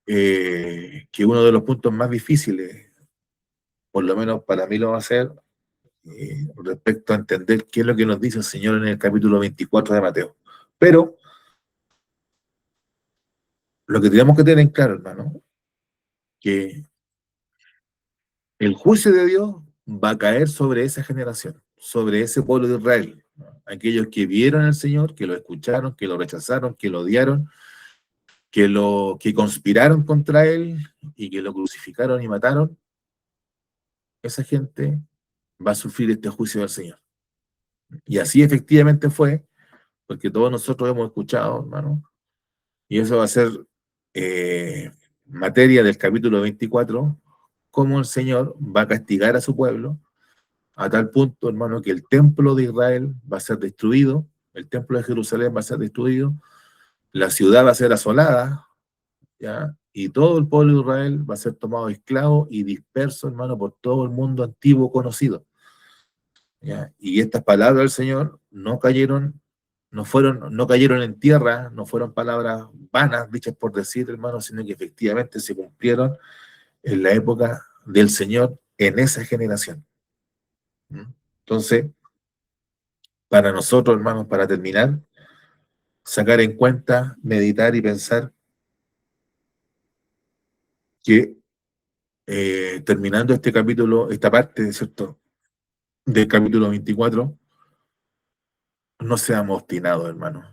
Que uno de los puntos más difíciles, por lo menos para mí lo va a ser, respecto a entender qué es lo que nos dice el Señor en el capítulo 24 de Mateo. Pero lo que tenemos que tener en claro, hermano, que el juicio de Dios va a caer sobre esa generación, sobre ese pueblo de Israel, ¿no? Aquellos que vieron al Señor, que lo escucharon, que lo rechazaron, que lo odiaron, que conspiraron contra él y que lo crucificaron y mataron. Esa gente va a sufrir este juicio del Señor. Y así efectivamente fue, porque todos nosotros hemos escuchado, hermano, y eso va a ser materia del capítulo 24, cómo el Señor va a castigar a su pueblo a tal punto, hermano, que el templo de Israel va a ser destruido, el templo de Jerusalén va a ser destruido, la ciudad va a ser asolada, ¿ya? Y todo el pueblo de Israel va a ser tomado esclavo y disperso, hermano, por todo el mundo antiguo conocido, ¿ya? Y estas palabras del Señor no cayeron en tierra, no fueron palabras vanas dichas por decir, hermano, sino que efectivamente se cumplieron en la época del Señor en esa generación. Entonces, para nosotros, hermanos, para terminar, sacar en cuenta, meditar y pensar que terminando este capítulo, esta parte, ¿cierto?, del capítulo 24, no seamos obstinados, hermano.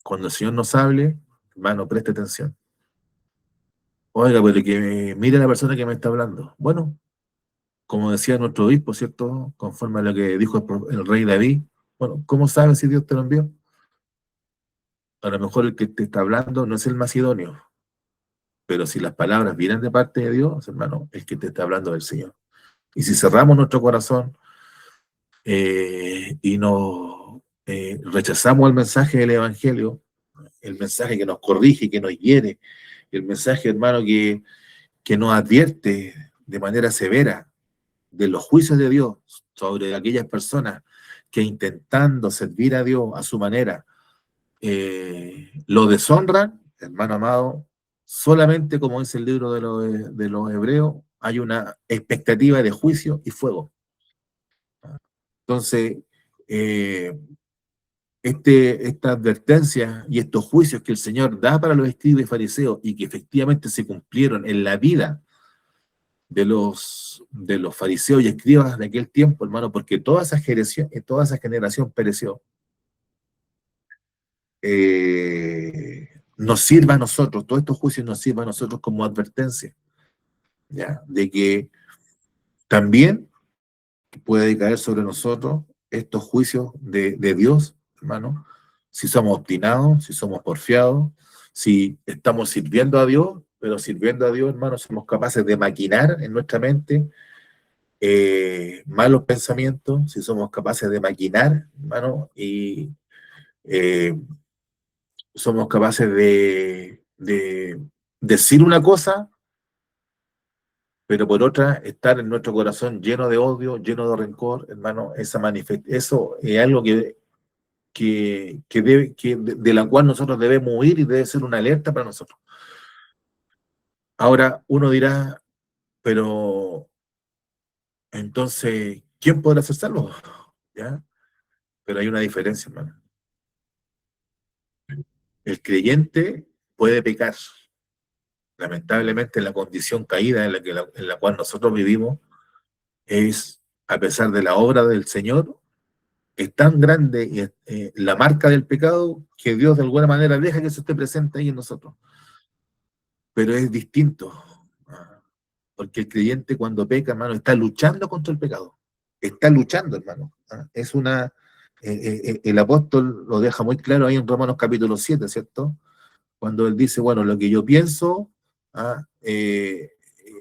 Cuando el Señor nos hable, hermano, preste atención. Oiga, pero que mire a la persona que me está hablando. Bueno, como decía nuestro obispo, ¿cierto?, conforme a lo que dijo el rey David, bueno, ¿cómo sabes si Dios te lo envió? A lo mejor el que te está hablando no es el más idóneo, pero si las palabras vienen de parte de Dios, hermano, el que te está hablando del Señor. Y si cerramos nuestro corazón y nos rechazamos el mensaje del Evangelio, el mensaje que nos corrige, que nos hiere, el mensaje, hermano, que nos advierte de manera severa de los juicios de Dios sobre aquellas personas que intentando servir a Dios a su manera, lo deshonran, hermano amado, solamente como dice el libro de los Hebreos, hay una expectativa de juicio y fuego. Entonces, eh, esta advertencia y estos juicios que el Señor da para los escribas y fariseos y que efectivamente se cumplieron en la vida de los fariseos y escribas de aquel tiempo, hermano, porque toda esa generación pereció, nos sirva a nosotros, todos estos juicios nos sirvan a nosotros como advertencia, ¿ya? De que también puede caer sobre nosotros estos juicios de Dios, hermano, si somos obstinados, si somos porfiados, si estamos sirviendo a Dios pero sirviendo a Dios, hermano, somos capaces de maquinar en nuestra mente malos pensamientos, si somos capaces de maquinar, hermano, y eh, somos capaces de decir una cosa, pero por otra, estar en nuestro corazón lleno de odio, lleno de rencor, hermano, eso es algo de la cual nosotros debemos huir y debe ser una alerta para nosotros. Ahora, uno dirá, pero entonces, ¿quién podrá ser salvo? ¿Ya? Pero hay una diferencia, hermano. El creyente puede pecar. Lamentablemente, la condición caída en la cual nosotros vivimos es, a pesar de la obra del Señor, es tan grande la marca del pecado que Dios de alguna manera deja que eso esté presente ahí en nosotros. Pero es distinto, porque el creyente cuando peca, hermano, está luchando contra el pecado. Está luchando, hermano. Es el apóstol lo deja muy claro ahí en Romanos capítulo 7, ¿cierto? Cuando él dice, bueno, lo que yo pienso, ah, eh,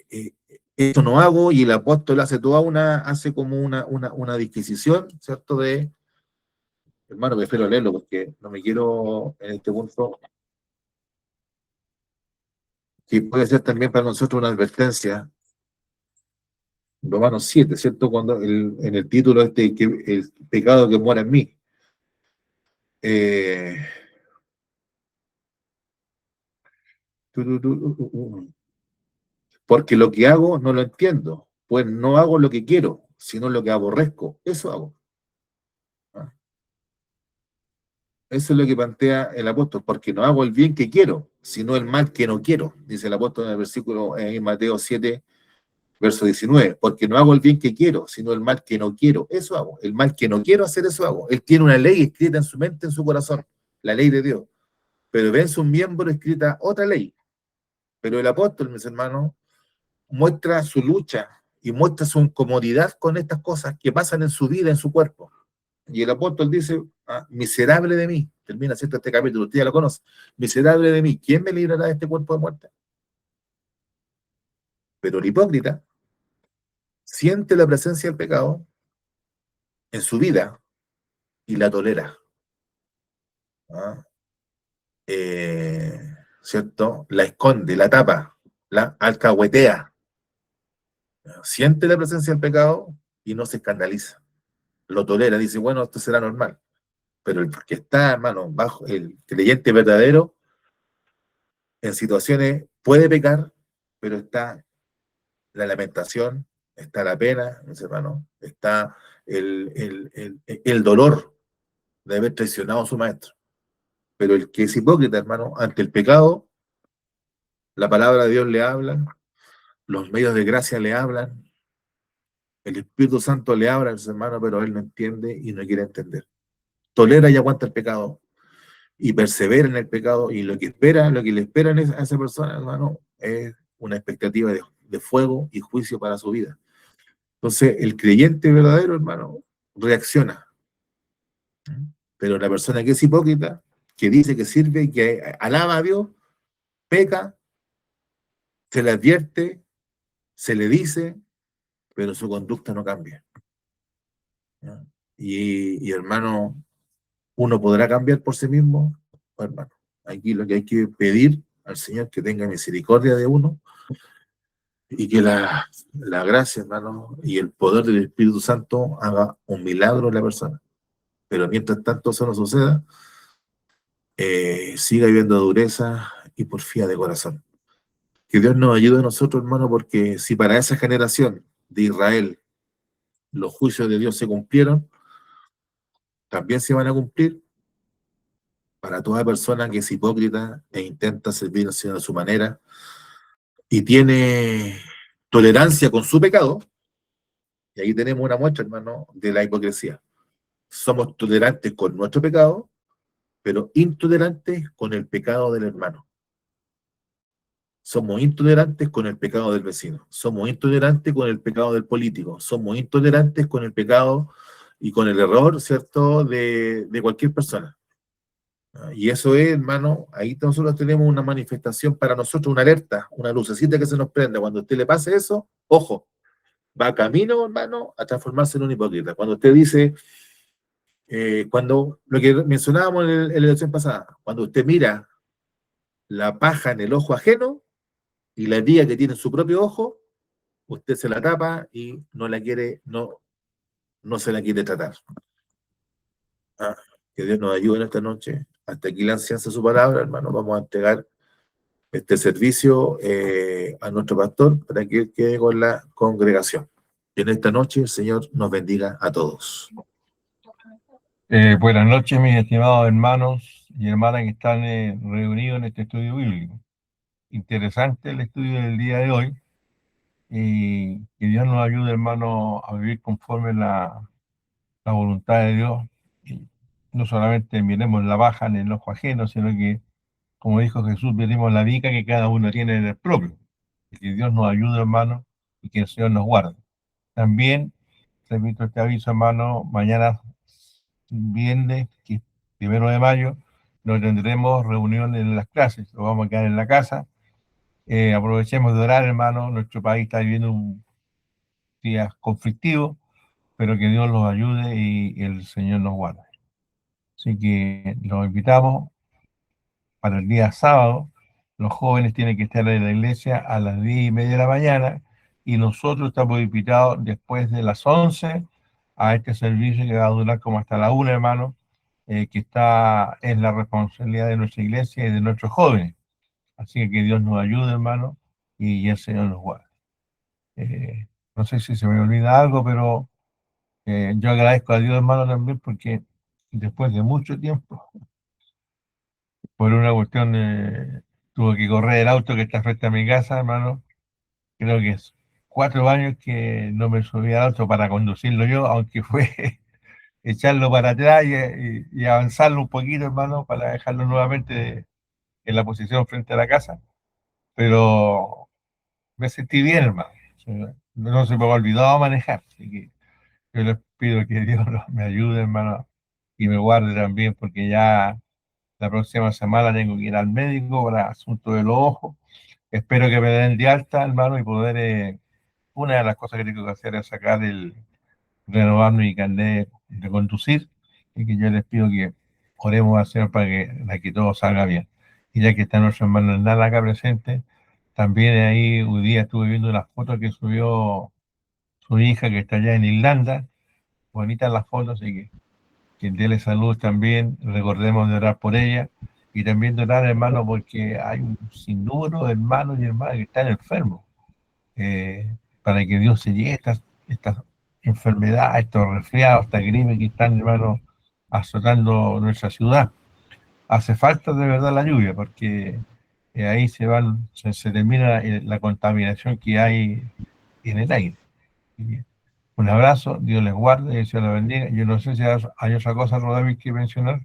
eh, esto no hago, y el apóstol hace como una disquisición, ¿cierto? Hermano, prefiero leerlo porque no me quiero en este punto, que puede ser también para nosotros una advertencia. Romanos 7, ¿cierto? En el título que el pecado que mora en mí. Eh, porque lo que hago no lo entiendo, pues no hago lo que quiero, sino lo que aborrezco. Eso hago. ¿Ah? Eso es lo que plantea el apóstol, porque no hago el bien que quiero, sino el mal que no quiero, dice el apóstol en el versículo en Mateo 7, verso 19, porque no hago el bien que quiero, sino el mal que no quiero, eso hago, el mal que no quiero hacer, eso hago. Él tiene una ley escrita en su mente, en su corazón, la ley de Dios, pero ve en sus miembros escrita otra ley. Pero el apóstol, mis hermanos, muestra su lucha y muestra su incomodidad con estas cosas que pasan en su vida, en su cuerpo. Y el apóstol dice, miserable de mí, termina cierto este capítulo, usted ya lo conoce, miserable de mí, ¿quién me librará de este cuerpo de muerte? Pero el hipócrita siente la presencia del pecado en su vida y la tolera. ¿Ah? ¿Cierto? La esconde, la tapa, la alcahuetea. Siente la presencia del pecado y no se escandaliza. Lo tolera, dice, bueno, esto será normal. Pero el que está, hermano, bajo el creyente verdadero, en situaciones puede pecar, pero está la lamentación, está la pena, mis hermanos, está el dolor de haber traicionado a su maestro. Pero el que es hipócrita, hermano, ante el pecado, la palabra de Dios le habla, los medios de gracia le hablan, el Espíritu Santo le habla a su hermano, pero él no entiende y no quiere entender. Tolera y aguanta el pecado y persevera en el pecado, y lo que le espera a esa persona, hermano, es una expectativa de fuego y juicio para su vida. Entonces, el creyente verdadero, hermano, reacciona. Pero la persona que es hipócrita, que dice que sirve y que alaba a Dios, peca, se le advierte, se le dice, pero su conducta no cambia. ¿Ya? Hermano, ¿uno podrá cambiar por sí mismo? No, hermano. Aquí lo que hay que pedir al Señor que tenga misericordia de uno y que la gracia, hermano, y el poder del Espíritu Santo haga un milagro en la persona. Pero mientras tanto eso no suceda, siga viviendo dureza y porfía de corazón. Que Dios nos ayude a nosotros, hermano, porque si para esa generación de Israel los juicios de Dios se cumplieron, también se van a cumplir para toda persona que es hipócrita e intenta servir al Señor a su manera y tiene tolerancia con su pecado. Y ahí tenemos una muestra, hermano, de la hipocresía. Somos tolerantes con nuestro pecado, pero intolerantes con el pecado del hermano. Somos intolerantes con el pecado del vecino. Somos intolerantes con el pecado del político. Somos intolerantes con el pecado y con el error, ¿cierto?, de cualquier persona. Y eso es, hermano, ahí nosotros tenemos una manifestación para nosotros, una alerta, una lucecita que se nos prende. Cuando a usted le pase eso, ojo, va camino, hermano, a transformarse en un hipócrita. Cuando usted dice, cuando lo que mencionábamos en la lección pasada, cuando usted mira la paja en el ojo ajeno y la viga que tiene en su propio ojo, usted se la tapa y no la quiere, no se la quiere tratar. Ah, que Dios nos ayude en esta noche. Hasta aquí la enseñanza de su palabra, hermano. Vamos a entregar este servicio a nuestro pastor para que él quede con la congregación. Y en esta noche el Señor nos bendiga a todos. Buenas noches, mis estimados hermanos y hermanas que están reunidos en este estudio bíblico. Interesante el estudio del día de hoy y que Dios nos ayude, hermanos, a vivir conforme la voluntad de Dios. Y no solamente miremos la baja en el ojo ajeno, sino que, como dijo Jesús, miremos la viga que cada uno tiene en el propio. Y que Dios nos ayude, hermanos, y que el Señor nos guarde. También, repito este aviso, hermano, mañana viernes, que es 1 de mayo, no tendremos reunión en las clases, lo vamos a quedar en la casa. Aprovechemos de orar, hermano, nuestro país está viviendo un día conflictivo, pero que Dios los ayude y el Señor nos guarde. Así que los invitamos para el día sábado. Los jóvenes tienen que estar en la iglesia a las 10:30 de la mañana y nosotros estamos invitados después de las 11 a este servicio que va a durar como hasta la 1, hermano, que es la responsabilidad de nuestra iglesia y de nuestros jóvenes. Así que Dios nos ayude, hermano, y el Señor nos guarde. No sé si se me olvida algo, pero yo agradezco a Dios, hermano, también porque después de mucho tiempo, por una cuestión, tuve que correr el auto que está frente a mi casa, hermano. Creo que es 4 años que no me subí al auto para conducirlo yo, aunque fue echarlo para atrás y avanzarlo un poquito, hermano, para dejarlo nuevamente en la posición frente a la casa. Pero me sentí bien, hermano. O sea, no se me ha olvidado manejar. Así que yo les pido que Dios me ayude, hermano, y me guarde también, porque ya la próxima semana tengo que ir al médico para asunto de los ojos. Espero que me den de alta, hermano, y poder. Una de las cosas que tengo que hacer es renovar mi carnet de conducir, y que yo les pido que oremos al Señor para que todo salga bien. Y ya que está nuestro hermano Hernán acá presente, también ahí un día estuve viendo las fotos que subió su hija que está allá en Irlanda. Bonitas las fotos, y que déle salud también. Recordemos de orar por ella y también de orar, hermano, porque hay un sinnúmero de hermanos y hermanas que están enfermos. Para que Dios se lleve estas enfermedades, estos resfriados, estas gripes que están, hermano, azotando nuestra ciudad. Hace falta de verdad la lluvia, porque ahí se termina la contaminación que hay en el aire. Un abrazo, Dios les guarde, Dios les bendiga. Yo no sé si hay otra cosa, Rodríguez, que mencionar.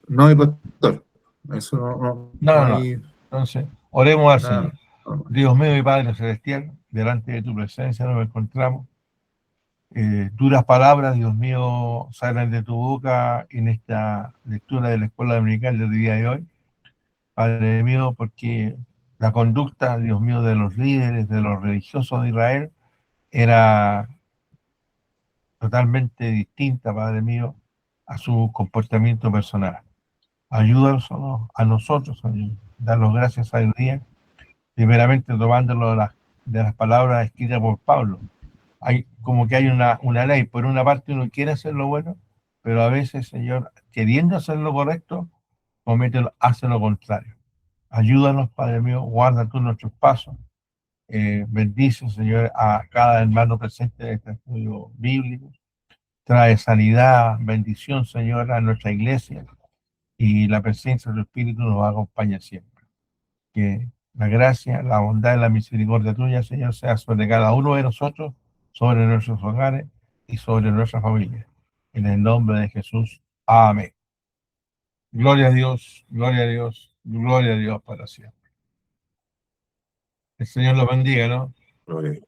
No hay pastor. Eso no No. hay Entonces, oremos al nada. Señor. Dios mío y Padre Celestial, delante de tu presencia nos encontramos. Duras palabras, Dios mío, salen de tu boca en esta lectura de la escuela dominical del día de hoy, Padre mío, porque la conducta, Dios mío, de los líderes, de los religiosos de Israel, era totalmente distinta, Padre mío, a su comportamiento personal. Ayúdanos a nosotros, Señor, darnos gracias a día, primeramente tomándolo de las palabras escritas por Pablo. Hay como que hay una ley. Por una parte uno quiere hacer lo bueno, pero a veces, Señor, queriendo hacer lo correcto, hace lo contrario. Ayúdanos, Padre mío, guarda tú nuestros pasos. Bendice, Señor, a cada hermano presente en este estudio bíblico. Trae sanidad, bendición, Señor, a nuestra iglesia, y la presencia del Espíritu nos acompaña siempre. Que la gracia, la bondad y la misericordia tuya, Señor, sea sobre cada uno de nosotros, sobre nuestros hogares y sobre nuestra familia. En el nombre de Jesús. Amén. Gloria a Dios, gloria a Dios, gloria a Dios para siempre. El Señor los bendiga, ¿no? Gloria a Dios.